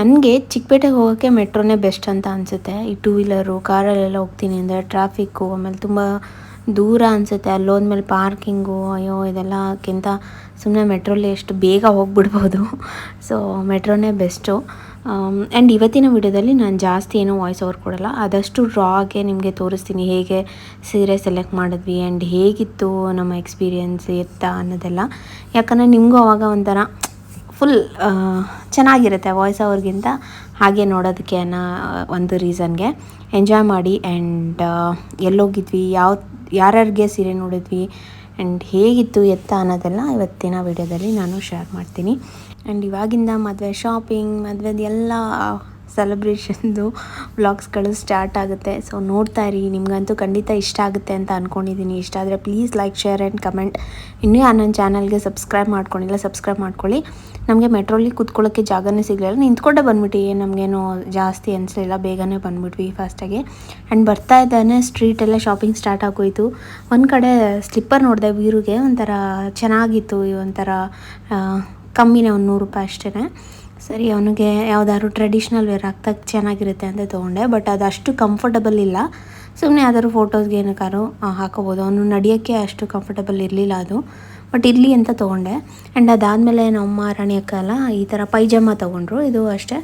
ನನಗೆ ಚಿಕ್ಕಪೇಟೆಗೆ ಹೋಗೋಕ್ಕೆ ಮೆಟ್ರೋನೇ ಬೆಸ್ಟ್ ಅಂತ ಅನಿಸುತ್ತೆ. ಈ ಟೂ ವೀಲರು ಕಾರಲ್ಲೆಲ್ಲ ಹೋಗ್ತೀನಿ ಅಂದರೆ ಟ್ರಾಫಿಕ್ಕು, ಆಮೇಲೆ ತುಂಬ ದೂರ ಅನಿಸುತ್ತೆ. ಅಲ್ಲೋದ್ಮೇಲೆ ಪಾರ್ಕಿಂಗು, ಅಯ್ಯೋ ಇದೆಲ್ಲಕ್ಕಿಂತ ಸುಮ್ಮನೆ ಮೆಟ್ರೋಲಿ ಎಷ್ಟು ಬೇಗ ಹೋಗ್ಬಿಡ್ಬೋದು. ಸೊ ಮೆಟ್ರೋನೇ ಬೆಸ್ಟು. ಆ್ಯಂಡ್ ಇವತ್ತಿನ ವಿಡಿಯೋದಲ್ಲಿ ನಾನು ಜಾಸ್ತಿ ಏನೂ ವಾಯ್ಸ್ ಓವರ್ ಕೊಡೋಲ್ಲ, ಆದಷ್ಟು ರಾಗೆ ನಿಮಗೆ ತೋರಿಸ್ತೀನಿ ಹೇಗೆ ಸೀರೆ ಸೆಲೆಕ್ಟ್ ಮಾಡಿದ್ವಿ ಆ್ಯಂಡ್ ಹೇಗಿತ್ತು ನಮ್ಮ ಎಕ್ಸ್ಪೀರಿಯೆನ್ಸ್ ಎತ್ತ ಅನ್ನೋದೆಲ್ಲ. ಯಾಕಂದರೆ ನಿಮಗೂ ಆವಾಗ ಒಂಥರ ಫುಲ್ ಚೆನ್ನಾಗಿರುತ್ತೆ ವಾಯ್ಸ್ ಓವರ್ಗಿಂತ ಹಾಗೆ ನೋಡೋದಕ್ಕೆ ಅನ್ನೋ ಒಂದು ರೀಸನ್ಗೆ. ಎಂಜಾಯ್ ಮಾಡಿ. ಆ್ಯಂಡ್ ಎಲ್ಲೋಗಿದ್ವಿ, ಯಾರ್ಯಾರಿಗೆ ಸೀರೆ ನೋಡಿದ್ವಿ ಆ್ಯಂಡ್ ಹೇಗಿತ್ತು ಎತ್ತ ಅನ್ನೋದೆಲ್ಲ ಇವತ್ತಿನ ವಿಡಿಯೋದಲ್ಲಿ ನಾನು ಶೇರ್ ಮಾಡ್ತೀನಿ. ಆ್ಯಂಡ್ ಇವಾಗಿಂದ ಮದುವೆ ಶಾಪಿಂಗ್, ಮದುವೆದು ಎಲ್ಲ ಸೆಲೆಬ್ರೇಷನ್ದು ವ್ಲಾಗ್ಸ್ಗಳು ಸ್ಟಾರ್ಟ್ ಆಗುತ್ತೆ. ಸೊ ನೋಡ್ತಾ ಇರಿ, ನಿಮಗಂತೂ ಖಂಡಿತ ಇಷ್ಟ ಆಗುತ್ತೆ ಅಂತ ಅಂದ್ಕೊಂಡಿದ್ದೀನಿ. ಇಷ್ಟ ಆದರೆ please like, share and comment. ಇನ್ನೂ ನನ್ನ ಚಾನಲ್ಗೆ ಸಬ್ಸ್ಕ್ರೈಬ್ ಮಾಡ್ಕೊಂಡಿಲ್ಲ, ಸಬ್ಸ್ಕ್ರೈಬ್ ಮಾಡ್ಕೊಳ್ಳಿ. ನಮಗೆ ಮೆಟ್ರೋಲಿ ಕೂತ್ಕೊಳ್ಳೋಕ್ಕೆ ಜಾಗನೇ ಸಿಗಲಿಲ್ಲ, ನಿಂತ್ಕೊಂಡೇ ಬಂದ್ಬಿಟ್ಟು ನಮಗೇನು ಜಾಸ್ತಿ ಅನಿಸಲಿಲ್ಲ, ಬೇಗನೆ ಬಂದುಬಿಟ್ವಿ ಫಾಸ್ಟಾಗಿ. ಆ್ಯಂಡ್ ಬರ್ತಾ ಇದ್ದಾನೆ ಸ್ಟ್ರೀಟೆಲ್ಲ ಶಾಪಿಂಗ್ ಸ್ಟಾರ್ಟ್ ಆಗೋಯಿತು. ಒಂದು ಕಡೆ ಸ್ಲಿಪ್ಪರ್ ನೋಡಿದೆ ವೀರುಗೆ, ಒಂಥರ ಚೆನ್ನಾಗಿತ್ತು, ಒಂಥರ ಕಮ್ಮಿನೇ, ಒಂದು 100 ರೂಪಾಯಿ ಅಷ್ಟೇ. ಸರಿ ಅವನಿಗೆ ಯಾವುದಾದ್ರು ಟ್ರೆಡಿಷ್ನಲ್ ವೇರ್ ಹಾಕ್ದಾಗ ಚೆನ್ನಾಗಿರುತ್ತೆ ಅಂತ ತೊಗೊಂಡೆ. ಬಟ್ ಅದು ಅಷ್ಟು ಕಂಫರ್ಟಬಲ್ ಇಲ್ಲ, ಸುಮ್ಮನೆ ಯಾವ್ದಾದ್ರು ಫೋಟೋಸ್ಗೆ ಏನಕ್ಕಾದ್ರು ಹಾಕೋಬೋದು. ಅವನು ನಡೆಯೋಕ್ಕೆ ಅಷ್ಟು ಕಂಫರ್ಟಬಲ್ ಇರಲಿಲ್ಲ ಅದು, ಬಟ್ ಇರಲಿ ಅಂತ ತೊಗೊಂಡೆ. ಆ್ಯಂಡ್ ಅದಾದಮೇಲೆ ನಮ್ಮ ರಾಣಿ ಅಕ್ಕ ಎಲ್ಲ ಈ ಥರ ಪೈಜಾಮ ತೊಗೊಂಡ್ರು. ಇದು ಅಷ್ಟೇ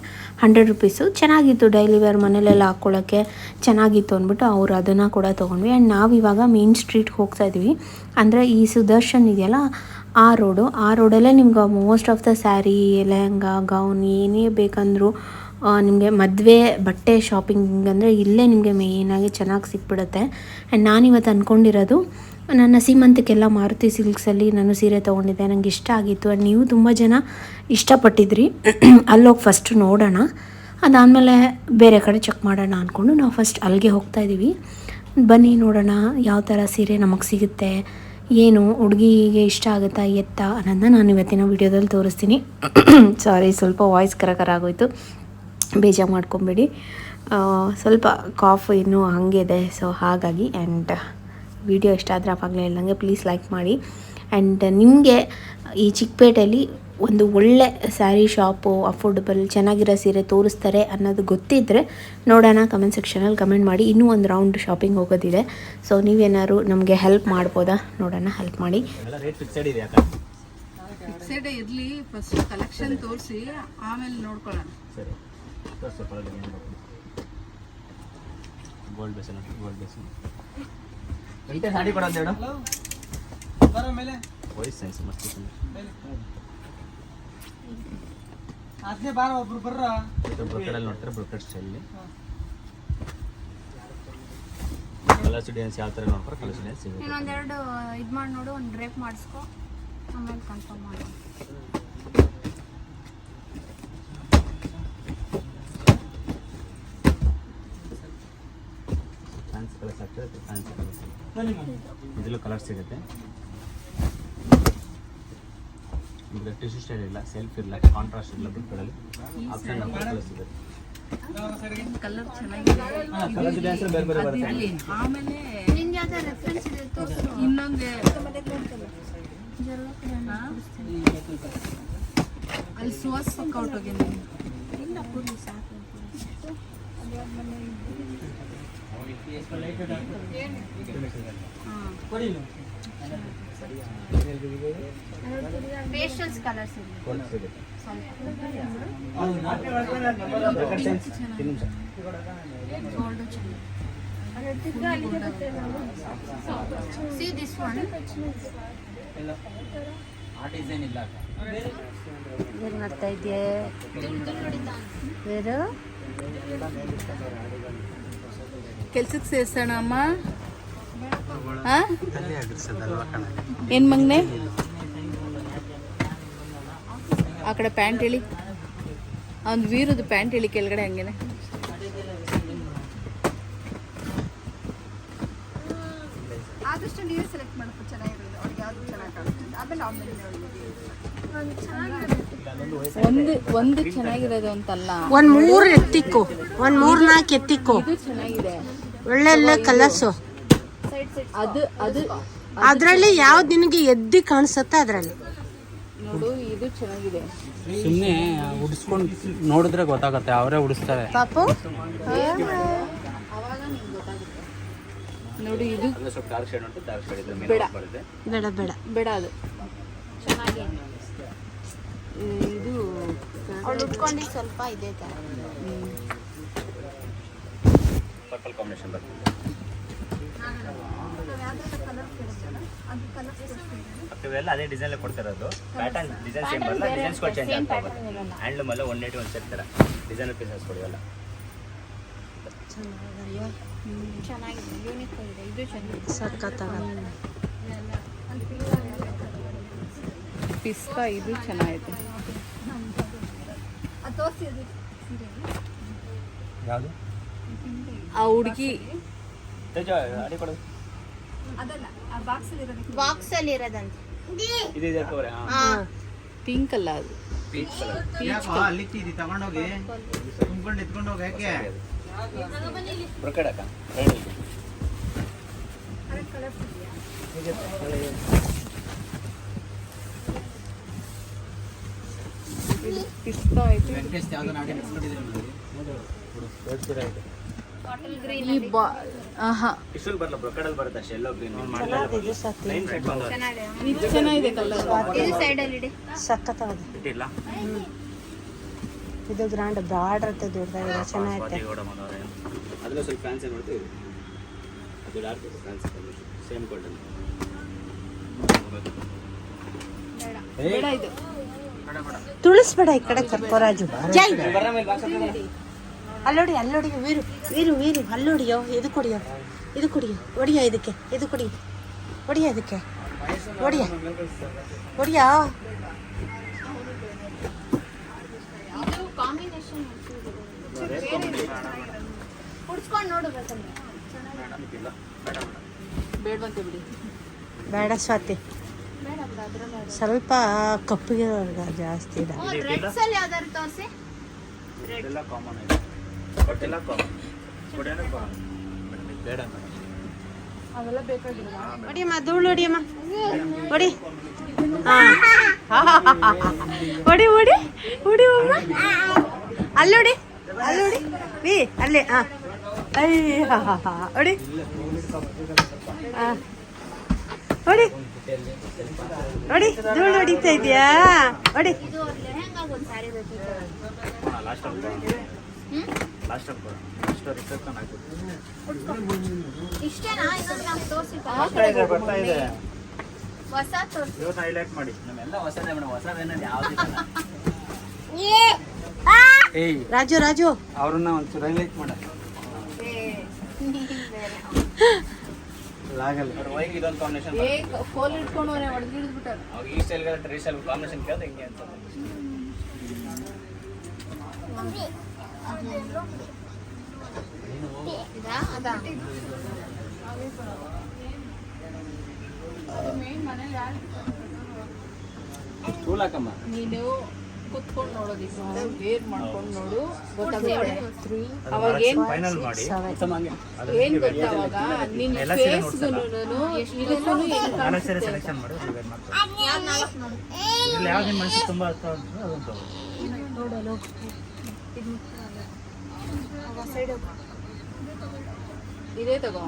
100 ರೂಪೀಸು. ಚೆನ್ನಾಗಿತ್ತು, ಡೈಲಿ ವೇರ್ ಮನೇಲೆಲ್ಲ ಹಾಕ್ಕೊಳ್ಳೋಕ್ಕೆ ಚೆನ್ನಾಗಿತ್ತು ಅಂದ್ಬಿಟ್ಟು ಅವ್ರು ಅದನ್ನು ಕೂಡ ತೊಗೊಂಡ್ವಿ. ಆ್ಯಂಡ್ ನಾವಿವಾಗ ಮೇನ್ ಸ್ಟ್ರೀಟ್ಗೆ ಹೋಗ್ತಾಯಿದ್ವಿ. ಅಂದರೆ ಈ ಸುದರ್ಶನ್ ಇದೆಯಲ್ಲ ಆ ರೋಡಲ್ಲೇ ನಿಮ್ಗೆ most of the sari, lehenga, gown ಏನೇ ಬೇಕಂದರೂ ನಿಮಗೆ ಮದುವೆ ಬಟ್ಟೆ ಶಾಪಿಂಗ್ ಅಂದರೆ ಇಲ್ಲೇ ನಿಮಗೆ ಮೇಯ್ನಾಗಿ ಚೆನ್ನಾಗಿ ಸಿಕ್ಬಿಡುತ್ತೆ. ಆ್ಯಂಡ್ ನಾನಿವತ್ತು ಅಂದ್ಕೊಂಡಿರೋದು, ನನ್ನ ಸೀಮಂತಕ್ಕೆಲ್ಲ ಮಾರುತಿ ಸಿಲ್ಕ್ಸಲ್ಲಿ ನಾನು ಸೀರೆ ತೊಗೊಂಡಿದ್ದೆ, ನನಗೆ ಇಷ್ಟ ಆಗಿತ್ತು. ಆ್ಯಂಡ್ ನೀವು ತುಂಬ ಜನ ಇಷ್ಟಪಟ್ಟಿದ್ರಿ. ಅಲ್ಲೋಗಿ ಫಸ್ಟು ನೋಡೋಣ, ಅದಾದಮೇಲೆ ಬೇರೆ ಕಡೆ ಚೆಕ್ ಮಾಡೋಣ ಅಂದ್ಕೊಂಡು ನಾವು ಫಸ್ಟ್ ಅಲ್ಲಿಗೆ ಹೋಗ್ತಾಯಿದ್ದೀವಿ. ಬನ್ನಿ ನೋಡೋಣ ಯಾವ ಥರ ಸೀರೆ ನಮಗೆ ಸಿಗುತ್ತೆ, ಏನು ಹುಡುಗಿಗೆ ಇಷ್ಟ ಆಗುತ್ತಾ ಎತ್ತ ಅನ್ನೋದನ್ನ ನಾನು ಇವತ್ತಿನ ವೀಡಿಯೋದಲ್ಲಿ ತೋರಿಸ್ತೀನಿ. ಸಾರಿ, ಸ್ವಲ್ಪ ವಾಯ್ಸ್ ಕರ ಆಗೋಯ್ತು, ಬೇಜಾರು ಮಾಡ್ಕೊಬೇಡಿ. ಸ್ವಲ್ಪ ಕಾಫ್ ಇನ್ನೂ ಹಾಗೆ ಇದೆ, ಸೊ ಹಾಗಾಗಿ. ಆ್ಯಂಡ್ ವಿಡಿಯೋ ಇಷ್ಟ ಆದರೆ ಆವಾಗಲೇ ಹೇಳ್ದಂಗೆ ಪ್ಲೀಸ್ ಲೈಕ್ ಮಾಡಿ. ಆ್ಯಂಡ್ ನಿಮಗೆ ಈ ಚಿಕ್ಕಪೇಟೆಯಲ್ಲಿ ಒಂದು ಒಳ್ಳೆ ಸ್ಯಾರಿ ಶಾಪು, ಅಫೋರ್ಡಬಲ್ ಚೆನ್ನಾಗಿರೋ ಸೀರೆ ತೋರಿಸ್ತಾರೆ ಅನ್ನೋದು ಗೊತ್ತಿದ್ದರೆ ನೋಡೋಣ, ಕಮೆಂಟ್ ಸೆಕ್ಷನಲ್ಲಿ ಕಮೆಂಟ್ ಮಾಡಿ. ಇನ್ನೂ ಒಂದು ರೌಂಡ್ ಶಾಪಿಂಗ್ ಹೋಗೋದಿದೆ, ಸೊ ನೀವೇನಾದ್ರು ನಮಗೆ ಹೆಲ್ಪ್ ಮಾಡ್ಬೋದಾ ನೋಡೋಣ, ಹೆಲ್ಪ್ ಮಾಡಿ. ಫಿಕ್ಸೆಡ್ ಇರಲಿ, ಫಸ್ಟ್ ಕಲೆಕ್ಷನ್ ತೋರಿಸಿ ಆಮೇಲೆ ನೋಡ್ಕೊಳ್ಳೋಣ. ಸರಿ, ಗೋಲ್ಡ್ ಬೇಸನ್ ಎಂಟೆ ಸಾಡಿ ಕೊಡೋದು ಹೇಳು. ವೈಸ್ ಸೈನ್ಸ್ ಮಸ್ತ್ ಅದನ್ನೇ ಬಾರ ಒಬ್ರು ಬರ್ರ ಬ್ರೊಕೆಡಲ್ಲಿ ನೋಡ್ತಾರೆ, ಬ್ರೊಕೆಡ್ ಸ್ಟೈಲಲ್ಲಿ ಕಲರ್ಸ್ ಡಿಸೈನ್ಸ್ ಯಾವ ಥರ ನೋಡ್ತಾರೆ, ಕಲರ್ಸ್ ಡಿಸೈನ್ಸ್ ಸಿಗುತ್ತೆ. ಇನ್ನೊಂದೆರಡು ಇದು ಮಾಡಿ ನೋಡು, ಒಂದು ಡ್ರೇಪ್ ಮಾಡಿಸ್ಕೊ, ಆಮೇಲೆ ಕನ್ಫರ್ಮ್ ಮಾಡು. ಫ್ಯಾನ್ಸಿ ಕಲರ್ಸ್ ಆಗ್ತದೆ, ಫ್ಯಾನ್ಸಿ ಕಲರ್ಸ್ ಇದರಲ್ಲೂ ಕಲರ್ಸ್ ಸಿಗುತ್ತೆ. ಈಗ ಟಿಶ್ಯೂ ಸ್ಟೈಲ್ ಇಲ್ಲ, ಸೆಲ್ಫ್ ಇಲ್ಲ, ಕಾಂಟ್ರಾಸ್ಟ್ ಇಲ್ಲ, ಬ್ರೊಕೆಡಲ್ಲಿ ಆಪ್ಷನ್ ಕಲರ್ ಸಿಗುತ್ತೆ. ಕಲರ್ ಚೆನ್ನಾಗಿದೆ, ಕಲರ್ಸ್ ಡಿಸೈನ್ಸ್ ಬೇರೆ ಬೇರೆ ಬರುತ್ತೆ. ಆಮೇಲೆ ನಿಂಗೆ ಯಾವ್ದು ರೆಫರೆನ್ಸ್ ಇದೆ ತೋರಿಸು. ಇನ್ನೊಂದು ಅಲ್ಲಿ ಸುವಾಸ್ ಔಟ್ ಹೋಗಿದೆ. ಇಲ್ಲ ಪೂರಿ ಸಾಕು. ಪೇಸ್ಟಲ್ಸ್ ಕಲರ್ಸ್ ಇದೆ. See this one. ಏನು ಮಾಡ್ತಾ ಇದೆಯೇ ಬೇರೆ ಕೆಲ್ಸಕ್ಕೆ ಸೇರ್ಸೋಣ ಅಮ್ಮ. ಏನ್ ಮಗ್ನೆ, ಆ ಕಡೆ ಪ್ಯಾಂಟ್ ಹೇಳಿ, ಅವ್ನು ವೀರದು ಪ್ಯಾಂಟ್ ಹೇಳಿ ಕೆಳಗಡೆ ಹಂಗೇನೆ. ಆದಷ್ಟು ನೀವೇ ಸೆಲೆಕ್ಟ್ ಮಾಡ್ಕೊ, ಚೆನ್ನಾಗಿರೋದು ಅವ್ರಿಗೆ ಯಾವ್ದು ಚೆನ್ನಾಗಿ ಕಾಣುತ್ತೆ, ಆಮೇಲೆ ಆಮೇಲೆ ಒಂದು ಚೆನ್ನಾಗಿರೋದು ಅಂತಲ್ಲ, ಒಂದ್ 3 ಎತ್ತಿಕ್ಕು, ಒಂದ್ 3-4 ಎತ್ತಿಕ್ಕು. ಇದು ಚೆನ್ನಾಗಿದೆ, ಒಳ್ಳೆ ಕಲರ್ಸು. ಅದು ಅದು ಅದ್ರಲ್ಲಿ ಯಾವ್ದು ನಿನಗೆ ಎದ್ದಿ ಕಾಣಿಸುತ್ತೆ ಅದ್ರಲ್ಲಿ ನೋಡು, ಇದು ಚೆನ್ನಾಗಿದೆ. ಸುಮ್ಮನೆ ಉಡಿಸ್ಕೊಂಡು ನೋಡಿದ್ರೆ ಗೊತ್ತಾಗುತ್ತೆ, ಅವರೇ ಉಡಿಸ್ತಾರೆ. ಪಾಪು ಅವಾಗ ನಿಮ್ಗೆ ಗೊತ್ತಾಗುತ್ತೆ. ನೋಡಿ ಇದು ಅಂದ್ರೆ ಸ್ವಲ್ಪ ಡಾರ್ಕ್ ಶೇಡ್ ಉಂಟು, ಡಾರ್ಕ್ ಶೇಡ್ ಇದೆ ಬೇಡ. ಬರುತ್ತೆ. ಬೇಡ ಬೇಡ ಬೇಡ ಅದು ಚೆನ್ನಾಗಿ ಇದು ಅವಳು ಉಟ್ಕೊಂಡಿದ್ದು ಸ್ವಲ್ಪ ಇದೆ ಥರ. ಪರ್ಪಲ್ ಕಾಂಬಿನೇಷನ್ ಬರುತ್ತೆ. ಮತ್ತೆ ಇವೆಲ್ಲ ಅದೇ ಡಿಸೈನ್ ಕೊಡ್ತಿರೋದು. ಪ್ಯಾಟರ್ನ್ ಡಿಸೈನ್ ಸೇಮ್ ಬರಲ್ಲ, ಡಿಸೈನ್ಸ್ ಕೂಡ ಚೇಂಜ್ ಆಗ್ತಾ ಹೋಗುತ್ತೆ. ಹ್ಯಾಂಡ್ಲೂಮ್ ಎಲ್ಲ 180 ಒಂದು ಸೆಟ್ ಥರ ಡಿಸೈನರ್ ಪೀಸಸ್ ಕೊಡಿವಲ್ಲ. ಚೆನ್ನಾಗಿದೆ, ಯೂನಿಕ್ ಆಗಿದೆ. ಇದು ಚೆನ್ನಾಗಿದೆ. ಸಖತ್ತಾಗತ್ತೆ. ಪಿಸ್ತಾ ಇದು ಚೆನ್ನಾಗಿದೆ. ಅದು ತೋರಿಸಿದ್ರಿ ಯಾವುದು ಆ ಹುಡುಗಿ ತೇಜ ಅಡಿ ಕೊಡೋದು ಅದಲ್ಲ, ಆ ಬಾಕ್ಸಲ್ಲಿ ಇರೋದಕ್ಕೆ ಬಾಕ್ಸಲ್ಲಿ ಇರೋದಂತೆ. ಇದು ಇದೆ ಕವರೆ. ಪಿಂಕ್ ಅಲ್ಲ ಅದು, ಪೀಚ್ ಕಲರ್. ಅಲ್ಲಿಕ್ಕಿದಿ ತಗೊಂಡೋಗಿ ತುಂಬ್ಕೊಂಡು ಎತ್ಕೊಂಡೋಗಿ ಯಾಕೆ ಬ್ರೊಕೆಡ್ ಅಕ್ಕ ರೈಡಲ್ಲಿ ಇದು ಪಿಸ್ತಾ ಇದು ವೆಂಕಟೇಶ್ ಯಾವ್ದೋ ನಾಡಿ ಇಟ್ಕೊಂಡಿದ್ದೀರಿ ಈ ಬಾ ಆಹಾ ಟಿಶ್ಯೂಲ್ ಬರಲ್ಲ, ಬ್ರೊಕೆಡಲ್ಲಿ ಬರುತ್ತೆ ಅಷ್ಟೇ. ಎಲ್ಲೋ ಗ್ರೀನ್ ಇದು ಸತಿ ಇದು ಚೆನ್ನಾಗಿದೆ ಕಲರ್. ಇದು ಸೈಡಲ್ಲಿ ಇಡಿ. ಸಖತ್ತಾಗಿದೆ. ಇಟ್ಟಿಲ್ಲ ಇದು ಗ್ರ್ಯಾಂಡ್ ಬ್ರಾಡ್ ಇರುತ್ತೆ, ದೊಡ್ಡದಾಗಿದೆ, ಚೆನ್ನಾಗೈತೆ. ಅದೆಲ್ಲ ಸ್ವಲ್ಪ ಫ್ಯಾನ್ಸಿ ನೋಡ್ತೀವಿ. ಅದು ಡಾರ್ಕ್ ಇದೆ, ಫ್ಯಾನ್ಸಿ ಸೇಮ್ ಗೋಲ್ಡನ್. ಬೇಡ ಇದು ತುಳಿಸ್ಬೇಡ ಈ ಕಡೆ ಕರ್ಕೋರಾಜು. ಜೈ ಬರ ಮೇಲೆ ಬಾಕ್ಸ್ ಅಲ್ಲೋಡಿ ಅಲ್ಲೋಡಿ, ವೀರು ವೀರು ವೀರು ಅಲ್ಲೋಡಿಯೋ. ಇದು ಕುಡಿಯೋ, ಇದು ಕುಡಿಯೋ, ಒಡಿಯ ಇದಕ್ಕೆ, ಇದು ಕುಡಿ, ಒಡಿಯ ಇದಕ್ಕೆ, ಒಡಿಯ ಒಡಿಯ. ಇದು ಕಾಂಬಿನೇಷನ್ ಕುಡ್ಸ್ಕೊಂಡು ನೋಡು ಬೇಕಂದ್ರೆ. ಬೇಡವಂತೆ ಬಿಡಿ. ಬೇಡ ಸ್ವಾತಿ, ಬೇಡ ಬಿಡು, ಅದ್ರಲ್ಲಿ ಸ್ವಲ್ಪ ಕಪ್ಪಿಗೆ ಜಾಸ್ತಿ ಇದೆ. ರೆಡ್ಸ್ ಅಲ್ಲಿ ಯಾವ್ದಾದ್ರು ತೋರಿಸಿ. ಇದೆಲ್ಲ ಕಾಮನ್ ಇದೆ, ಕೊಟ್ಟಿಲ್ಲ ಕಾಮನ್, ಕೊಡೇನ ಕಾಮನ್. ಬೇಡ ಮೇಡಮ್, ಅವೆಲ್ಲ ಬೇಕಾಗಿಲ್ಲ. ಹೊಡಿಯಮ್ಮ, ಧೂಳು ಹೊಡಿಯಮ್ಮ, ಹೊಡಿ. ಹಾಂ ಹೊಡಿ ಹೊಡಿ ಹೊಡಿ ಅಮ್ಮ. ಅಲ್ಲೋಡಿ ಅಲ್ಲೋಡಿ ವಿ ಅಲ್ಲೇ. ಹಾಂ ಅಯ್ಯ ಹೊಡಿ. ಹಾಂ ಹೊಡಿ ಹೊಡಿ, ಧೂಳು ಹೊಡಿತಾ ಇದೆಯಾ? ಹೊಡಿ. ಇದು ಲೆಹಂಗಾಗ ಒಂದು ಸ್ಯಾರಿ ಬೇಕಿತ್ತು. ಲಾಸ್ಟ್ ಆಫ್ ಲಾಸ್ಟ್ ಆಫ್ ಇಷ್ಟು ರಿಸೆಪ್ಷನ್ ಆಗ್ಬೋದು. ಇಷ್ಟೇನಾ? ಇನ್ನೊಂದು ನಾವು ತೋರಿಸಿ ಬರ್ತಾ ಇದೆ. ಹೊಸ ತೋರಿಸಿ. ಇವತ್ತು ಹೈಲೈಟ್ ಮಾಡಿ. ನಮ್ಮೆಲ್ಲ ಹೊಸದೇ ಮೇಡಮ್, ಹೊಸದೇನದು ಯಾವುದಿಲ್ಲ. ಏಯ್ ರಾಜು ರಾಜು ಅವ್ರನ್ನ ಒಂಚೂರು ಹೈಲೈಟ್ ಮಾಡ. ಆಗಲ್ಲ ಅವ್ರ ವೈಗೆ ಇದೊಂದು ಕಾಂಬಿನೇಷನ್. ಫೋಲ್ ಇಟ್ಕೊಂಡು ಹೊಡೆದು ಹಿಡಿದ್ಬಿಟ್ಟಾರೆ. ಅವಾಗ ಈ ಸ್ಟೈಲ್ಗೆ ಟ್ರೈ ಸ್ಟೈಲ್ ಕಾಂಬಿನೇಷನ್ ಕೇಳಿದ್ರೆ ಹಿಂಗೆ ಅನ್ಸುತ್ತೆ. ಇದಾ ಅದಾ? ಸ್ಕೂಲ್ ಹಾಕಮ್ಮ. ನೀನು ಕುತ್ಕೊಂಡು ನೋಡೋದಿಕ್ಕೆ ವೇರ್ ಮಾಡ್ಕೊಂಡು ನೋಡು, ಗೊತ್ತಾಗುತ್ತೆ. ಅವಾಗ ಏನ್ ಫೈನಲ್ ಮಾಡಿ ಉತ್ತಮ ಹಂಗೆ ಏನ್ ಗೊತ್ತಾ, ಅವಾಗ ನಿನ್ನ ಫೇಸ್ಗೂ ಇದಕ್ಕೂ ಸೆಲೆಕ್ಷನ್ ಮಾಡಿ ವೇರ್ ಮಾಡ್ತಾರೆ. ಇಲ್ಲಿ ಯಾವ್ದು ನಿಮ್ಮ ಮನಸ್ಸಿಗೆ ತುಂಬ ಅರ್ಥ ಆಗ್ತದೆ ಅದನ್ನು ತಗೊಳ್ಳಿ. ಇದೇ ತಗೋ.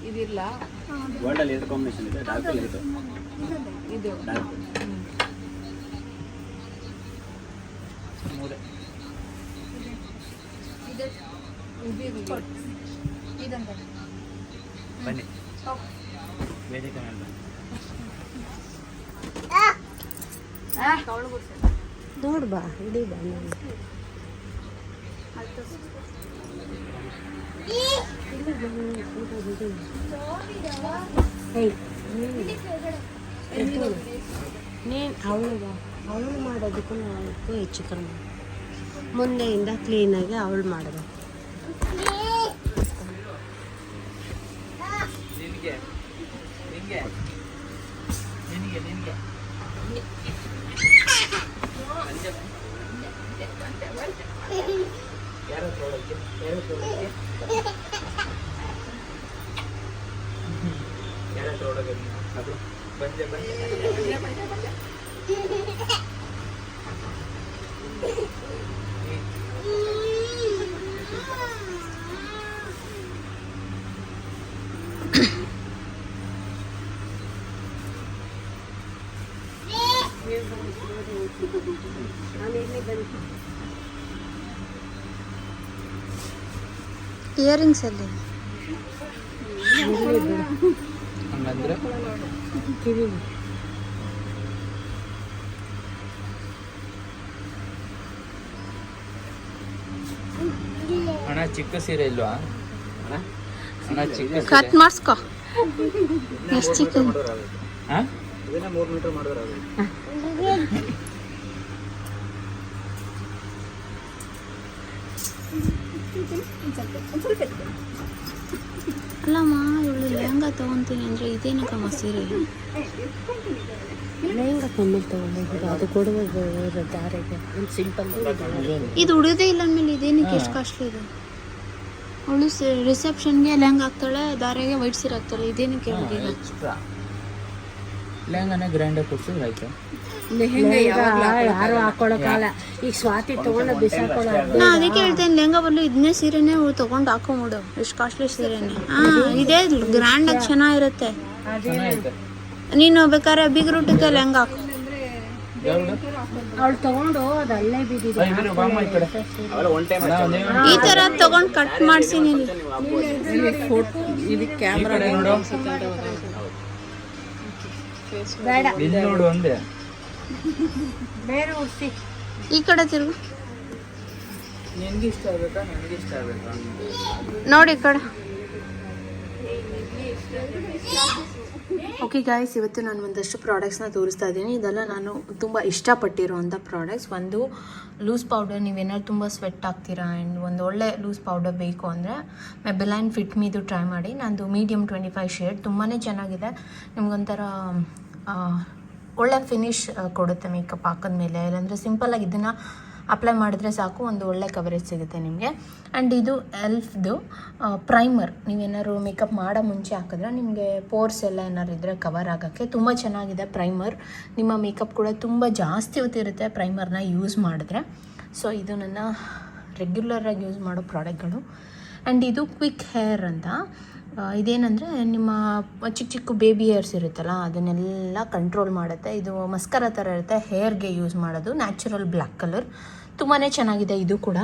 ಇದಿರ್ಲ ಗೋಲ್ಡ್ ಅಲ್ಲಿ ಇದು ಕಾಂಬಿನೇಷನ್ ಇದೆ, ಡಾರ್ಕ್ ಅಲ್ಲಿ ಇದೆ. ಇದು ಡಾರ್ಕ್ ಮೂರೇ ಇದೊಂದು ಬನ್ನಿ ವೇದಿಕೆ ಮೇಲೆ ಬನ್ನಿ. ನೋಡು ಬಾ, ಇಡೀ ಬಾ ನೋಡಿ. ನೀನು ಅವಳು ಮಾಡೋದಕ್ಕೂ ನಾವಕ್ಕೂ ಹೆಚ್ಚು ಕಡಿಮೆ. ಮುಂದೆಯಿಂದ ಕ್ಲೀನಾಗಿ ಅವಳು ಮಾಡಬೇಕು. ನಿನಗೆ ನಿನಗೆ ನಿನಗೆ ನಿನಗೆ ಯಾರು ತೋಳಕ್ಕೆ ಯಾರು ತೋಳಕ್ಕೆ ಯಾರು ತೋಳಕ್ಕೆ ಅದು ಬಂದೆ ಇಯರಿಂಗ್ಸ್ ಅಲ್ಲಿ ಹಂಗಂದ್ರೆ ಅಣ್ಣ ಚಿಕ್ಕ ಸೀರೆ ಇಲ್ವಾ ಅಣ್ಣ ಚಿಕ್ಕ ಕಟ್ ಮಾಡಿಸ್ಕೊ ಎಷ್ಟು ಚಿಕ್ಕ ಹಾಂ ಇದನ್ನ 3 ಮೀಟರ್ ಮಾಡಿದ್ರೆ ಅಲ್ಲಮ್ಮ ಇವಳು ಲೆಹಂಗಾ ತೊಗೊತೀನಿ ಅಂದರೆ ಇದೇನಕ್ಕಮ್ಮ ಸೀರೆ ಲೆಹಂಗಾ ಕಮ್ಮಿ ತೊಗೊಂಡಿದ್ದು ಅದು ಕೊಡುವ ದಾರಿಗೆ ಒಂದು ಸಿಂಪಲ್ ಇದು ಉಳಿಯೋದೇ ಇಲ್ಲ ಅಂದಮೇಲೆ ಇದೇನಕ್ಕೆ ಎಷ್ಟು ಕಾಸ್ಟ್ಲಿ ಇದೆ ಅವಳು ರಿಸೆಪ್ಷನ್ಗೆ ಲೆಹಂಗಾ ಹಾಕ್ತಾಳೆ ದಾರೆಗೆ ವೈಟ್ ಸೀರೆ ಹಾಕ್ತಾಳೆ ಇದೇನಕ್ಕೆ ಅವಳಿಗೆ ಎಕ್ಸ್ಟ್ರಾ ಲೆಹಂಗಾನೇ ಗ್ರ್ಯಾಂಡಾಗಿ ಕೊಡ್ಸಿದ್ರೆ ಆಯ್ತು. ಯಾರು ಹಾಕೊಳ್ಳೋಕ್ಕಲ್ಲ. ಈಗ ಸ್ವಾತಿ ತೊಗೊಂಡು ಬಿಸಾಕೊಳ್ಳೋ ನಾ ಅದಕ್ಕೆ ಹೇಳ್ತೇನೆ ಲೆಹಂಗಾ ಬದಲು ಇದನ್ನೇ ಸೀರೆನೇ ತೊಗೊಂಡು ಹಾಕೊಂಬಿಡು ಎಷ್ಟು ಕಾಸ್ಟ್ಲಿ ಸೀರೆನೇ. ಇದೇ ಗ್ರ್ಯಾಂಡಾಗಿ ಚೆನ್ನಾಗಿರುತ್ತೆ. ನೀನು ಬೇಕಾದ್ರೆ ಬಿಗ್ ರೂಟಕ್ಕೆ ಲೆಹಂಗಾ ಹಾಕು. ಅವಳು ತಗೊಂಡು ಅದು ಅಲ್ಲೇ ಬಿದ್ದಿದೆ. ಈ ಥರ ತೊಗೊಂಡು ಕಟ್ ಮಾಡಿಸಿ ನೀನು ಇದಕ್ಕೆ ಕ್ಯಾಮ್ರಾ ಬೇಡ ಇಲ್ಲಿ ನೋಡು ಒಂದೇ ಬೇರೆ ಉಡ್ಸಿ. ಈ ಕಡೆ ತಿರುಗು ನಿನ್ಗೆ ಇಷ್ಟ ಆಗ್ಬೇಕಾ ನನಗೆ ಇಷ್ಟ ಆಗ್ಬೇಕಾ ನೋಡಿ ಈ ಕಡೆ. ಓಕೆ ಗಾಯ್ಸ್, ಇವತ್ತು ನಾನು ಒಂದಷ್ಟು ಪ್ರಾಡಕ್ಟ್ಸ್ನ ತೋರಿಸ್ತಾ ಇದ್ದೀನಿ. ಇದೆಲ್ಲ ನಾನು ತುಂಬ ಇಷ್ಟಪಟ್ಟಿರೋವಂಥ ಪ್ರಾಡಕ್ಟ್ಸ್. ಒಂದು ಲೂಸ್ ಪೌಡರ್, ನೀವೇನಾದ್ರು ತುಂಬ ಸ್ವೆಟ್ ಆಗ್ತೀರಾ ಆ್ಯಂಡ್ ಒಂದು ಒಳ್ಳೆ ಲೂಸ್ ಪೌಡರ್ ಬೇಕು ಅಂದರೆ ಮೆಬೆಲೈನ್ ಫಿಟ್ ಮೀದು ಟ್ರೈ ಮಾಡಿ. ನಂದು ಮೀಡಿಯಮ್ 25 ಶೇಡ್ ತುಂಬಾ ಚೆನ್ನಾಗಿದೆ. ನಿಮ್ಗೊಂಥರ ಒಳ್ಳೆ ಫಿನಿಶ್ ಕೊಡುತ್ತೆ ಮೇಕಪ್ ಹಾಕಿದ್ಮೇಲೆ. ಇಲ್ಲಾಂದರೆ ಸಿಂಪಲ್ಲಾಗಿ ಇದನ್ನು ಅಪ್ಲೈ ಮಾಡಿದ್ರೆ ಸಾಕು, ಒಂದು ಒಳ್ಳೆ ಕವರೇಜ್ ಸಿಗುತ್ತೆ ನಿಮಗೆ. ಆ್ಯಂಡ್ ಇದು ಎಲ್ಫ್ದು ಪ್ರೈಮರ್. ನೀವೇನಾದ್ರು ಮೇಕಪ್ ಮಾಡೋ ಮುಂಚೆ ಹಾಕಿದ್ರೆ ನಿಮಗೆ ಪೋರ್ಸ್ ಎಲ್ಲ ಏನಾದ್ರು ಇದ್ದರೆ ಕವರ್ ಆಗೋಕ್ಕೆ ತುಂಬ ಚೆನ್ನಾಗಿದೆ ಪ್ರೈಮರ್. ನಿಮ್ಮ ಮೇಕಪ್ ಕೂಡ ತುಂಬ ಜಾಸ್ತಿ ಹೊತ್ತಿರುತ್ತೆ ಪ್ರೈಮರ್ನ ಯೂಸ್ ಮಾಡಿದ್ರೆ. ಸೊ ಇದು ನನ್ನ ರೆಗ್ಯುಲರಾಗಿ ಯೂಸ್ ಮಾಡೋ ಪ್ರಾಡಕ್ಟ್ಗಳು. ಆ್ಯಂಡ್ ಇದು ಕ್ವಿಕ್ ಹೇರ್ ಅಂತ. ಇದೇನೆಂದರೆ ನಿಮ್ಮ ಚಿಕ್ಕ ಚಿಕ್ಕ ಬೇಬಿ ಹೇರ್ಸ್ ಇರುತ್ತಲ್ಲ ಅದನ್ನೆಲ್ಲ ಕಂಟ್ರೋಲ್ ಮಾಡುತ್ತೆ. ಇದು ಮಸ್ಕರ ಥರ ಇರುತ್ತೆ, ಹೇರ್ಗೆ ಯೂಸ್ ಮಾಡೋದು. ನ್ಯಾಚುರಲ್ ಬ್ಲ್ಯಾಕ್ ಕಲರ್, ತುಂಬಾ ಚೆನ್ನಾಗಿದೆ. ಇದು ಕೂಡ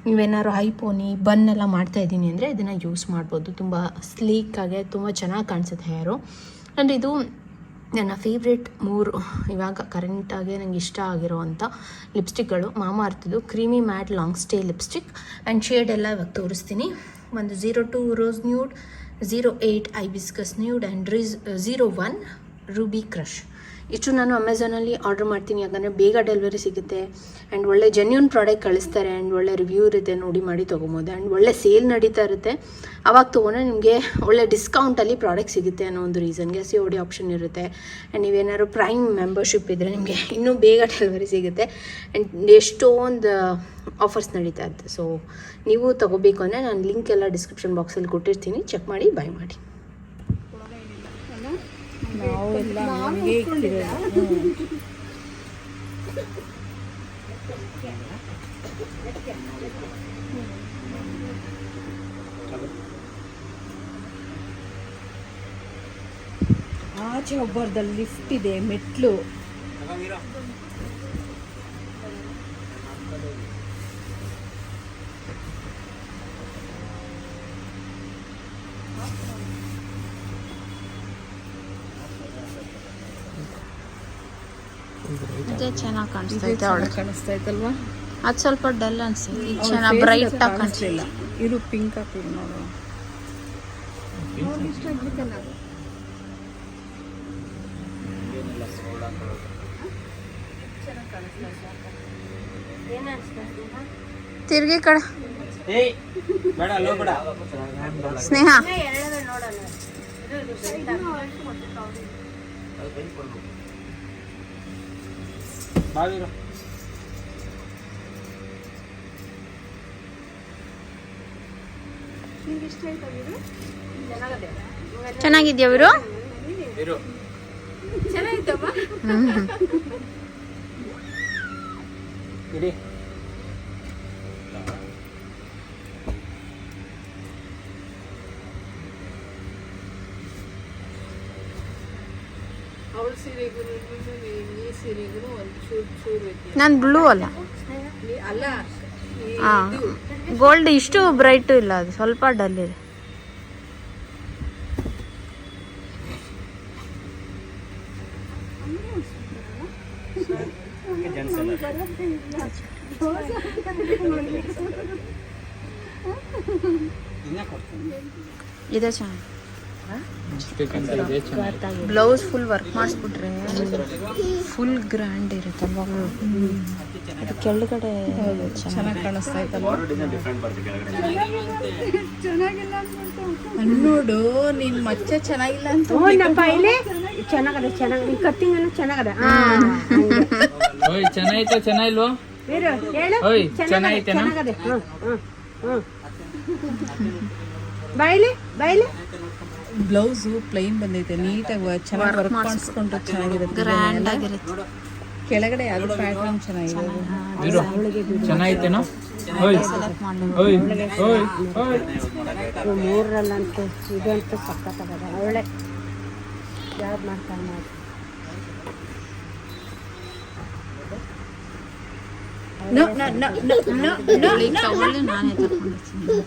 ನೀವೇನಾದ್ರು ಹೈಪೋನಿ ಬನ್ನೆಲ್ಲ ಮಾಡ್ತಾಯಿದ್ದೀನಿ ಅಂದರೆ ಇದನ್ನು ಯೂಸ್ ಮಾಡ್ಬೋದು. ತುಂಬ ಸ್ಲೀಕಾಗೆ ತುಂಬ ಚೆನ್ನಾಗಿ ಕಾಣಿಸುತ್ತೆ ಹೇರು. ಆ್ಯಂಡ್ ಇದು ನನ್ನ ಫೇವ್ರೆಟ್ 3 ಇವಾಗ ಕರೆಂಟಾಗಿ ನನಗೆ ಇಷ್ಟ ಆಗಿರೋವಂಥ ಲಿಪ್ಸ್ಟಿಕ್ಗಳು. ಮಾಮಾ ಅರ್ಥದ್ದು creamy matte long stay lipstick. And shade ಎಲ್ಲ ಇವಾಗ ತೋರಿಸ್ತೀನಿ. ಒಂದು 02 rose nude, 08 hibiscus nude and 01 ruby crush. ಇಷ್ಟು ನಾನು ಅಮೆಝಾನಲ್ಲಿ ಆರ್ಡರ್ ಮಾಡ್ತೀನಿ, ಯಾಕಂದರೆ ಬೇಗ ಡೆಲಿವರಿ ಸಿಗುತ್ತೆ ಆ್ಯಂಡ್ ಒಳ್ಳೆ ಜೆನ್ಯೂನ್ ಪ್ರಾಡಕ್ಟ್ ಕಳಿಸ್ತಾರೆ ಆ್ಯಂಡ್ ಒಳ್ಳೆ ರಿವ್ಯೂ ಇರುತ್ತೆ, ನೋಡಿ ಮಾಡಿ ತೊಗೊಬೋದು. ಆ್ಯಂಡ್ ಒಳ್ಳೆ ಸೇಲ್ ನಡೀತಾ ಇರುತ್ತೆ. ಆವಾಗ ತೊಗೊಂಡ್ರೆ ನಿಮಗೆ ಒಳ್ಳೆ ಡಿಸ್ಕೌಂಟಲ್ಲಿ ಪ್ರಾಡಕ್ಟ್ ಸಿಗುತ್ತೆ ಅನ್ನೋ ಒಂದು ರೀಸನ್ಗೆ COD ಆಪ್ಷನ್ ಇರುತ್ತೆ. ಆ್ಯಂಡ್ ನೀವೇನಾದ್ರು ಪ್ರೈಮ್ ಮೆಂಬರ್ಶಿಪ್ ಇದ್ದರೆ ನಿಮಗೆ ಇನ್ನೂ ಬೇಗ ಡೆಲಿವರಿ ಸಿಗುತ್ತೆ ಆ್ಯಂಡ್ ಎಷ್ಟೊಂದು ಆಫರ್ಸ್ ನಡೀತಾ ಇರುತ್ತೆ. ಸೊ ನೀವು ತೊಗೋಬೇಕು ಅಂದರೆ ನಾನು ಲಿಂಕ್ ಎಲ್ಲ ಡಿಸ್ಕ್ರಿಪ್ಷನ್ ಬಾಕ್ಸಲ್ಲಿ ಕೊಟ್ಟಿರ್ತೀನಿ, ಚೆಕ್ ಮಾಡಿ ಬೈ ಮಾಡಿ. ನಾವೆಲ್ಲ ನಮಗೆ ಆಚೆ ಒಬ್ಬರದಲ್ಲಿ ಲಿಫ್ಟ್ ಇದೆ, ಮೆಟ್ಲು. ಇದೇ ಚೆನ್ನಾಗಿ ಕಾಣಿಸ್ತೈತೆ ಅವಳು. ಕಾಣಿಸ್ತಾ ಇತ್ತಲ್ವಾ? ಅದು ಸ್ವಲ್ಪ ಡಲ್ ಅನ್ಸುತ್ತೆ, ಈಗ ಚೆನ್ನಾಗಿ ಬ್ರೈಟ್ ಆಗಿ ಕಾಣಿಸ್ಲಿಲ್ಲ. ಇದು ಪಿಂಕ್ ಹಾಕ್ತೀವಿ ನೋಡು. ತಿರ್ಗಿ ಕಡೆ ಬೇಡ ಅಲ್ಲೋ ಬೇಡ ಸ್ನೇಹ ಬಾವಿರು ಚೆನ್ನಾಗಿದ್ಯಾ ಇವರು? ಇರು ಚೆನ್ನಾಗಿತ್ತಮ್ಮ. ಇಡಿ ಅವಳ ಸೀರೆಗೂ ಈ ಸೀರೆಗೂ ಒಂದು ಚೂರು ವ್ಯತ್ಯಾಸ. ನಾನು ಬ್ಲೂ ಅಲ್ಲ, ಅಲ್ಲ ಹಾಂ ಗೋಲ್ಡ್ ಇಷ್ಟು ಬ್ರೈಟು ಇಲ್ಲ, ಅದು ಸ್ವಲ್ಪ ಡಲ್ ಇದೆ. ಜೆಂಟ್ಸ್ ಎಲ್ಲ ಇನ್ನೇ ಕೊಡ್ತೀನಿ. ಇದೆ ಚೆನ್ನಾಗಿ. ಬ್ಲೌಸ್ ಫುಲ್ ವರ್ಕ್ ಮಾಡಿಸ್ಬಿಟ್ರೆ ಫುಲ್ ಗ್ರ್ಯಾಂಡ್ ಇರುತ್ತಲ್ವಾ. ಅದು ಕೆಳಗಡೆ ಚೆನ್ನಾಗಿ ಕಾಣಿಸ್ತಾ ಇತ್ತಲ್ಲ. ಬಾರ್ಡರ್ ಡಿಸೈನ್ ಡಿಫ್ರೆಂಟ್ ಬರುತ್ತೆ ಕೆಳಗಡೆ. ಚೆನ್ನಾಗಿಲ್ಲ ಅಂದ್ಬಿಟ್ಟು ನೋಡು ನಿನ್ ಮಚ್ಚೆ ಚೆನ್ನಾಗಿಲ್ಲ ಅಂತ ಚೆನ್ನಾಗದೆ ಚೆನ್ನಾಗಿ ಕಟ್ಟಿಂಗ್ ಎಲ್ಲ ಚೆನ್ನಾಗದೆ. ಓಯ್ ಚೆನ್ನಾಯ್ತಾ ಚೆನ್ನಾಗಿಲ್ವೋ? ಓಯ್ ಚೆನ್ನಾಗೈತೇನಾ? ಬಾಯ್ಲಿ ಬಾಯ್ಲಿ. ಬ್ಲೌಸು ಪ್ಲೈನ್ ಬಂದೈತೆ, ನೀಟಾಗಿ ಚೆನ್ನಾಗಿ ವರ್ಕ್ ಮಾಡಿಸ್ಕೊಂಡು ಚೆನ್ನಾಗಿರುತ್ತೆ. ಗ್ರ್ಯಾಂಡ್ ಆಗಿರುತ್ತೆ. ಕೆಳಗಡೆ ಅದು ಪ್ಯಾಟರ್ನ್ ಚೆನ್ನಾಗಿದೆ. ಇರು ಚೆನ್ನಾಗೈತೇನೋ? ಓಯ್ ಓಯ್ ಓಯ್ ಓಯ್ ಮೂರರಲ್ಲಂತೂ ಇದಂತೂ ಸಕ್ಕತ್ತಾಗದ. ಒಳ್ಳೆ ಯಾವ್ದು ಮಾಡ್ತಾನೆ ಮಾಡಿ. ತಗೊಳ್ಳಿ, ನಾನೇ ತಗೊಂಡಿದ್ದೀನಿ.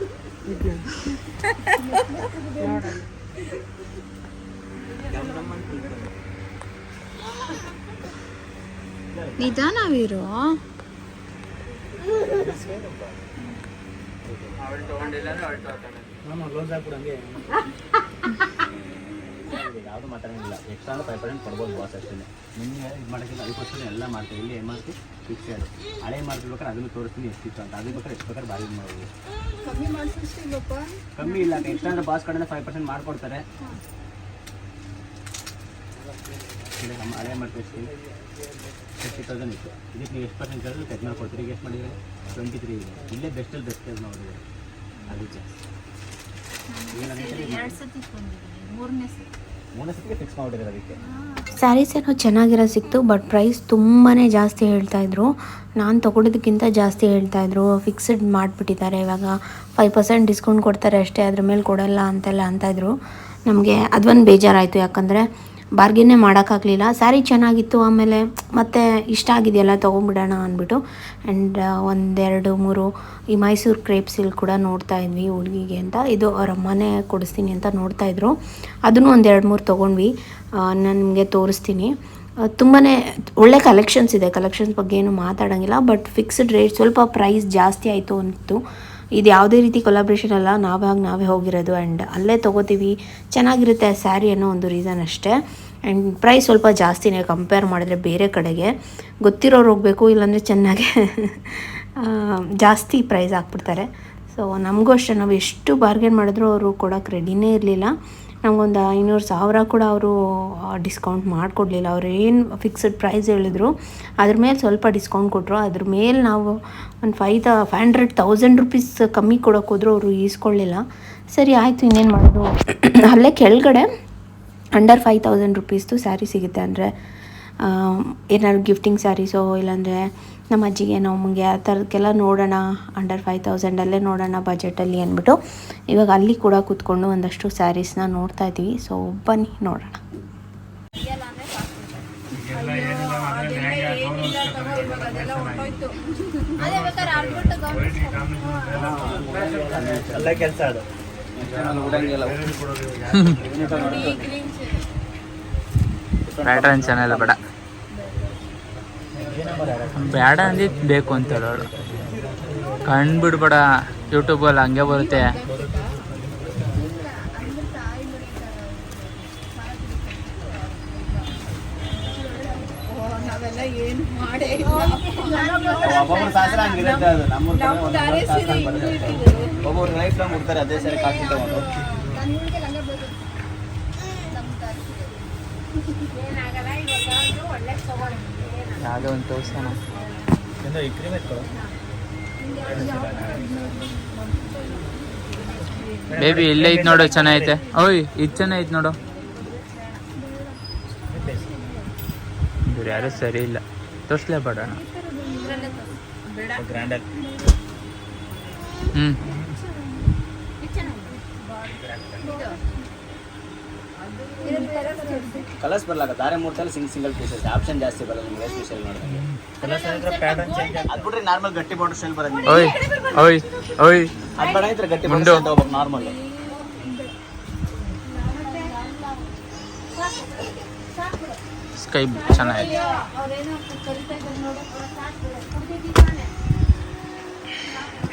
ನಿಧಾನ ವೀರು. ಯಾವುದು ಮಾತಾಡೋಂಗಿಲ್ಲ. ಎಕ್ಸ್ಟ್ರಾ 5% ಕೊಡ್ಬೋದು ಬಾಸ್ ಅಷ್ಟೇ. ನಿಮಗೆ ಇದು ಮಾಡೋಕ್ಕಿಂತ ಅದಕ್ಕೋಸ್ಕರ ಎಲ್ಲ ಮಾಡ್ತೀವಿ. ಇಲ್ಲಿ ಏನು ಮಾಡ್ತೀವಿ ಫಿಕ್ಸೆಡ್. ಹಳೆ ಮಾಡ್ತಿರ್ಬೇಕಾದ್ರೆ ಅದನ್ನು ತೋರಿಸ್ತೀನಿ ಎಷ್ಟಿತ್ತು ಅಂತ. ಅದ್ರ ಬೇಕಾದ್ರೆ ಎಷ್ಟು ಬೇಕಾದ್ರೆ ಬಾರಿ ಮಾಡ್ಬೋದು. ಕಮ್ಮಿ ಮಾಡಿಸಿಲ್ಲಪ್ಪ. ಕಮ್ಮಿ ಇಲ್ಲ, ಎಕ್ಸ್ಟ್ರಾ ಅಂದರೆ ಬಾಸ್ ಕಡೆಯಿಂದ 5% ಮಾಡಿಕೊಡ್ತಾರೆ. ಹಳೆ ಮಾಡ್ತೀವಿ 30,000 ಇತ್ತು. ಇದಕ್ಕೆ ನೀವು ಎಷ್ಟು ಪರ್ಸೆಂಟ್ ಕೇಳಿದ್ರೆ ಕಟ್ ಮಾಡ್ಕೊಡ್ತೀರಿ. ಈಗ ಎಷ್ಟು ಮಾಡಿದರೆ 23 ಇದೆ. ಇಲ್ಲೇ ಬೆಸ್ಟಲ್ಲಿ ಬೆಸ್ಟ್ ನೋಡಿದ್ರೆ ಅದಕ್ಕೆ ಮೂರನೇ ಸತಿಗೆ ಫಿಕ್ಸ್ ಮಾಡಿದ್ರೆ ಅದಕ್ಕೆ. ಸ್ಯಾರೀಸ್ ಏನೋ ಚೆನ್ನಾಗಿರೋ ಸಿಕ್ತು, ಬಟ್ ಪ್ರೈಸ್ ತುಂಬಾ ಜಾಸ್ತಿ ಹೇಳ್ತಾಯಿದ್ರು. ನಾನು ತೊಗೊಳೋದಕ್ಕಿಂತ ಜಾಸ್ತಿ ಹೇಳ್ತಾಯಿದ್ರು. ಫಿಕ್ಸ್ಡ್ ಮಾಡಿಬಿಟ್ಟಿದ್ದಾರೆ, ಇವಾಗ 5% ಡಿಸ್ಕೌಂಟ್ ಕೊಡ್ತಾರೆ ಅಷ್ಟೇ, ಅದ್ರ ಮೇಲೆ ಕೊಡಲ್ಲ ಅಂತೆಲ್ಲ ಅಂತಾಯಿದ್ರು. ನಮಗೆ ಅದೊಂದು ಬೇಜಾರಾಯಿತು, ಯಾಕಂದರೆ ಬಾರ್ಗೇನೇ ಮಾಡೋಕ್ಕಾಗಲಿಲ್ಲ. ಸ್ಯಾರಿ ಚೆನ್ನಾಗಿತ್ತು, ಆಮೇಲೆ ಮತ್ತೆ ಇಷ್ಟ ಆಗಿದೆಯಲ್ಲ ತೊಗೊಂಬಿಡೋಣ ಅಂದ್ಬಿಟ್ಟು. ಆ್ಯಂಡ್ 1 2 3 ಈ ಮೈಸೂರು ಕ್ರೇಪ್ ಸಿಲ್ಕ್ ಕೂಡ ನೋಡ್ತಾ ಇದ್ವಿ ಹುಡುಗಿಗೆ ಅಂತ. ಇದು ಅವ್ರ ಅಮ್ಮನೇ ಕೊಡಿಸ್ತೀನಿ ಅಂತ ನೋಡ್ತಾಯಿದ್ರು. ಅದನ್ನು 1 2 3 ತೊಗೊಂಡ್ವಿ. ನಾನು ನಿಮಗೆ ತೋರಿಸ್ತೀನಿ. ತುಂಬಾ ಒಳ್ಳೆ ಕಲೆಕ್ಷನ್ಸ್ ಇದೆ. ಕಲೆಕ್ಷನ್ಸ್ ಬಗ್ಗೆ ಏನು ಮಾತಾಡೋಂಗಿಲ್ಲ, ಬಟ್ ಫಿಕ್ಸ್ಡ್ ರೇಟ್ ಸ್ವಲ್ಪ ಪ್ರೈಸ್ ಜಾಸ್ತಿ ಆಯಿತು ಅಂತು. ಇದು ಯಾವುದೇ ರೀತಿ ಕೊಲಾಬ್ರೇಷನ್ ಅಲ್ಲ, ನಾವೇ ಹೋಗಿರೋದು. ಆ್ಯಂಡ್ ಅಲ್ಲೇ ತೊಗೋತೀವಿ, ಚೆನ್ನಾಗಿರುತ್ತೆ ಸ್ಯಾರಿ ಅನ್ನೋ ಒಂದು ರೀಸನ್ ಅಷ್ಟೇ. ಆ್ಯಂಡ್ ಪ್ರೈಸ್ ಸ್ವಲ್ಪ ಜಾಸ್ತಿನೇ ಕಂಪೇರ್ ಮಾಡಿದ್ರೆ ಬೇರೆ ಕಡೆಗೆ. ಗೊತ್ತಿರೋರು ಹೋಗಬೇಕು, ಇಲ್ಲಾಂದರೆ ಚೆನ್ನಾಗೆ ಜಾಸ್ತಿ ಪ್ರೈಸ್ ಹಾಕ್ಬಿಡ್ತಾರೆ. ಸೊ ನಮಗೂ ಅಷ್ಟೇ, ನಾವು ಎಷ್ಟು ಬಾರ್ಗೇನ್ ಮಾಡಿದ್ರು ಅವರು ಕೊಡೋಕ್ಕೆ ರೆಡಿನೇ ಇರಲಿಲ್ಲ. ನಮಗೊಂದು 500,000 ಕೂಡ ಅವರು ಡಿಸ್ಕೌಂಟ್ ಮಾಡಿಕೊಡ್ಲಿಲ್ಲ. ಅವ್ರು ಏನು ಫಿಕ್ಸ್ಡ್ ಪ್ರೈಸ್ ಹೇಳಿದ್ರು ಅದ್ರ ಮೇಲೆ ಸ್ವಲ್ಪ ಡಿಸ್ಕೌಂಟ್ ಕೊಟ್ಟರು. ಅದ್ರ ಮೇಲೆ ನಾವು ಒಂದು 500,000 ರುಪೀಸ್ ಕಮ್ಮಿ ಕೊಡೋಕೆ ಹೋದ್ರು, ಅವರು ಈಸ್ಕೊಳ್ಳಿಲ್ಲ. ಸರಿ ಆಯಿತು, ಇನ್ನೇನು ಮಾಡೋದು. ಅಲ್ಲೇ ಕೆಳಗಡೆ ಅಂಡರ್ 5,000 ರುಪೀಸ್ದು ಸ್ಯಾರಿ ಸಿಗುತ್ತೆ. ಅಂದರೆ ಏನಾದ್ರು ಗಿಫ್ಟಿಂಗ್ ಸ್ಯಾರೀಸೋ, ಇಲ್ಲಾಂದರೆ ನಮ್ಮ ಅಜ್ಜಿಗೆ ನಮಗೆ ಆ ಥರಕ್ಕೆಲ್ಲ ನೋಡೋಣ, ಅಂಡರ್ 5,000 ನೋಡೋಣ ಬಜೆಟಲ್ಲಿ ಅಂದ್ಬಿಟ್ಟು ಇವಾಗ ಅಲ್ಲಿ ಕೂಡ ಕೂತ್ಕೊಂಡು ಒಂದಷ್ಟು ಸ್ಯಾರೀಸ್ನ ನೋಡ್ತಾ ಇದ್ದೀವಿ. ಸೊ ಬನ್ನಿ ನೋಡೋಣ. ಎಲ್ಲ ಕೆಲಸ ಅದು ಪ್ಯಾಟರ್ನ್ ಚೆನ್ನಾಗಿಲ್ಲ, ಬೇಡ ಅಂದಿದ್ದು ಬೇಕು ಅಂತ ಹೇಳೋಳು. ಕಂಡುಬಿಡ್ಬೇಡ, ಯೂಟ್ಯೂಬಲ್ಲಿ ಹಂಗೆ ಬರುತ್ತೆ. ನಾವೆಲ್ಲ ಏನು ಮಾಡೇ ಒಬ್ಬೊಬ್ಬರು ಶಾಸ್ತ್ರ ಹಂಗಿರುತ್ತೆ. ಅದು ನಮ್ಮೂರ ಒಬ್ಬೊಬ್ರು ಲೈಫ್ ಲಾಂಗ್ ಬಿಡ್ತಾರೆ ಅದೇ ಸರಿ ಕಾಫಿ ತಗೊಂಡು. ಯಾವುದೋ ಒಂದು ತೋರಿಸೋಣ. ಬೇಬಿ ಇಲ್ಲೇ ಐತೆ ನೋಡು, ಚೆನ್ನಾಗೈತೆ. ಓಯ್ ಇದು ಚೆನ್ನಾಗೈತೆ ನೋಡು. ಇವ್ರು ಯಾರೂ ಸರಿ ಇಲ್ಲ. ತೋರಿಸ್ಲೇಬೇಡ ಗ್ರ್ಯಾಂಡಲ್ಲಿ ಹ್ಞೂ ಕಲರ್ಸ್ ಬರಲ್ಲ, ಧಾರೆ ಮೂರ್ತಲ್ಲಿ ಸಿಂಗಲ್ ಪೀಸಸ್ ಆಪ್ಷನ್ ಜಾಸ್ತಿ ಬರಲ್ಲ ನಿಮಗೆ ಸ್ಪೆಷಲ್ ನೋಡಿದಂಗೆ. ಅದು ಬಿಟ್ರೆ ನಾರ್ಮಲ್ ಗಟ್ಟಿ ಬಾರ್ಡರ್ ಸ್ಟೈಲ್ ಬರೋದು. ಓಯ್ ಓಯ್ ಓಯ್ ಅದು ಬೇಡ ಇದ್ರೆ ಗಟ್ಟಿ ಮುಂಡು. ಬಾರ್ಡರ್ ತಗೋಬೇಕು ನಾರ್ಮಲ್. ಸ್ಕೈ ಚೆನ್ನಾಗಿದೆ.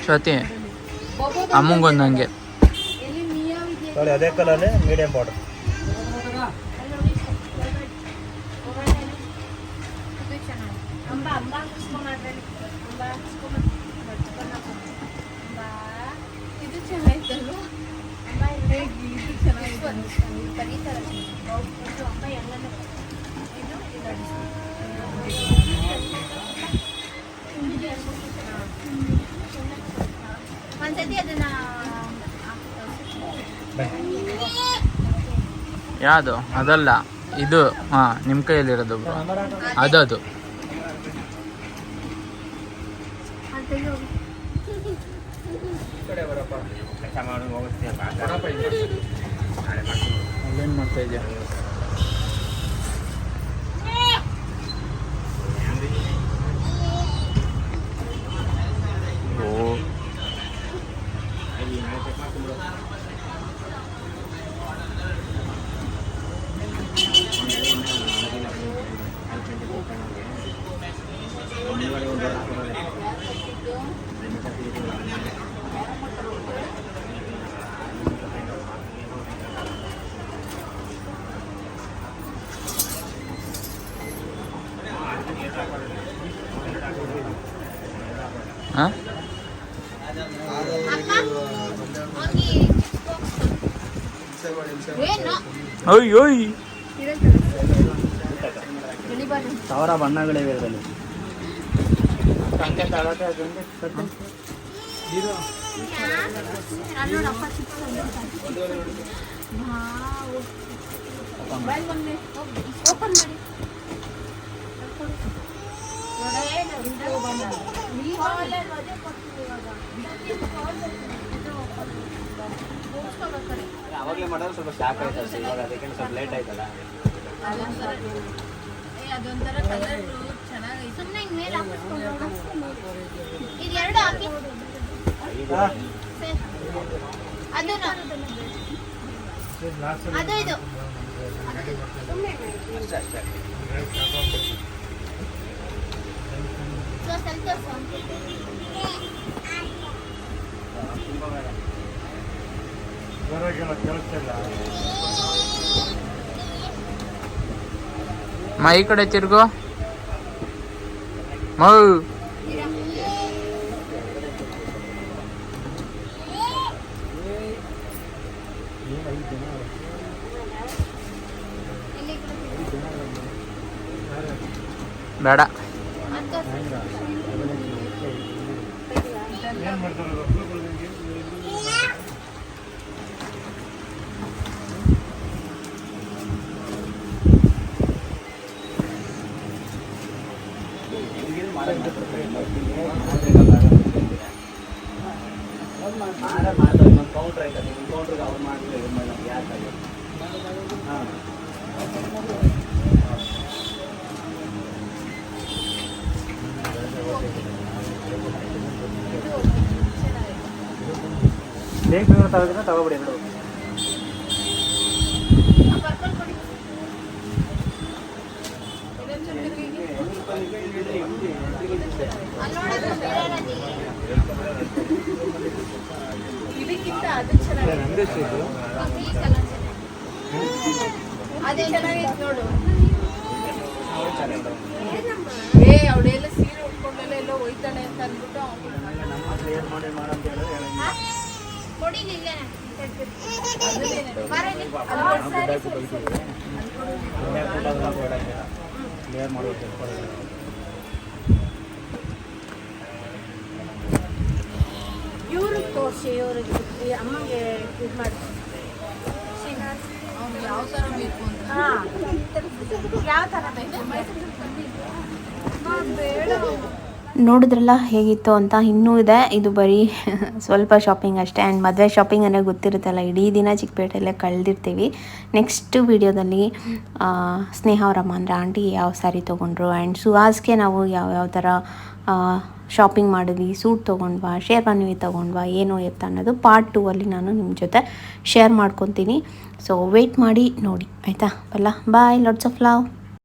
ಶ್ರುತಿ ಅಮ್ಮಂಗೊಂದು ಹಂಗೆ ನೋಡಿ ಅದೇ ಕಲರ್ ಮೀಡಿಯಂ ಬಾರ್ಡರ್. ಒಂದ್ಸತಿ ಅದನ್ನ ಯಾವುದು ಅದಲ್ಲ ಇದು. ಹಾಂ ನಿಮ್ಮ ಕೈಯಲ್ಲಿರೋದು ಅದು ಅಲ್ಲೇನು ಮಾಡ್ತಾ ಇದೆಯಾ? ಓ ಹಾಂ ಓಯ್ ಓಯ್ ಸಾವಿರ ಬಣ್ಣಗಳಿವೆ ಇದರಲ್ಲಿ. ಓಪನ್ ಮಾಡಿ ಅವಾಗಲೇ ಮಾಡೋದು ಸ್ವಲ್ಪ ಶಾಕ್ ಆಯ್ತು ಅಷ್ಟೇ. ಇವಾಗ ಅದಕ್ಕೆ ಸ್ವಲ್ಪ ಲೇಟ್ ಆಯ್ತಲ್ಲ. ಅದೊಂಥರ ಕಲರ್ ಚೆನ್ನಾಗೈತೆ. ಸುಮ್ಮನೆ ಹಿಂಗೆ ಮೇಲೆ ಹಾಕಿಸ್ಕೊಂಡು ಇದು ಎರಡು ಹಾಕಿ ಅದು ಅದು ಇದು ಮಾ ಈ ಕಡೆ ತಿರ್ಗೋ ಮೌ ಬೇಡ. ಕೌಂಟ್ರ್ ಆಯ್ತದೆ. ನಿಮ್ಮ ಕೌಂಟ್ರಿಗೆ ಅವ್ರು ಮಾಡಿದ್ರೆ ಇದು ಮಾಡೋದು ಯಾಕೆ? ಹಾಂ ಬೇಕು ತಗೋದ್ರೆ ತಗೋಬಿಡಿ ಎರಡು. ಇದಕ್ಕಿಂತ ಅದು ಚೆನ್ನಾಗಿದೆ. ಅದೇ ಚೆನ್ನಾಗೈತೆ ನೋಡು. ಅವಳೆಲ್ಲ ಸೀರೆ ಉಟ್ಕೊಂಡೆಲ್ಲ ಎಲ್ಲೋ ಹೋಯ್ತಾಳೆ ಅಂತ ಅಂದ್ಬಿಟ್ಟು ಇವ್ರಿಗೆ ತೋರಿಸಿ, ಇವ್ರಿಗೆ ಅಮ್ಮಗೆ ಇದು ಮಾಡಿ ಯಾವ ಥರ ಬೇಕು ಅಂತ ಹಾಂ ಯಾವ ಥರ ಬೇಕು ನೋಡಿದ್ರಲ್ಲ ಹೇಗಿತ್ತು ಅಂತ. ಇನ್ನೂ ಇದೆ, ಇದು ಬರೀ ಸ್ವಲ್ಪ ಶಾಪಿಂಗ್ ಅಷ್ಟೇ. ಆ್ಯಂಡ್ ಮದುವೆ ಶಾಪಿಂಗ್ ಅನ್ನೋ ಗೊತ್ತಿರುತ್ತಲ್ಲ, ಇಡೀ ದಿನ ಚಿಕ್ಕಪೇಟೆಯಲ್ಲೇ ಕಳೆದಿರ್ತೀವಿ. ನೆಕ್ಸ್ಟ್ ವೀಡಿಯೋದಲ್ಲಿ ಸ್ನೇಹ ಅವರಮ್ಮ ಅಂದರೆ ಆಂಟಿ ಯಾವ ಸ್ಯಾರಿ ತೊಗೊಂಡ್ರು ಆ್ಯಂಡ್ ಸುಹಾಸ್ಗೆ ನಾವು ಯಾವ ಥರ ಶಾಪಿಂಗ್ ಮಾಡಿದ್ವಿ, ಸೂಟ್ ತೊಗೊಂಡ್ವಾ, ಶೇರ್ವಾನಿ ತೊಗೊಂಡ್ವಾ, ಏನು ಎತ್ತ ಅನ್ನೋದು ಪಾರ್ಟ್ 2 ಅಲ್ಲಿ ನಾನು ನಿಮ್ಮ ಜೊತೆ ಶೇರ್ ಮಾಡ್ಕೊತೀನಿ. ಸೊ ವೆಯ್ಟ್ ಮಾಡಿ ನೋಡಿ ಆಯಿತಾ. ಬಲ್ಲ ಬಾಯ್, ಲಾಟ್ಸ್ ಆಫ್ ಲವ್.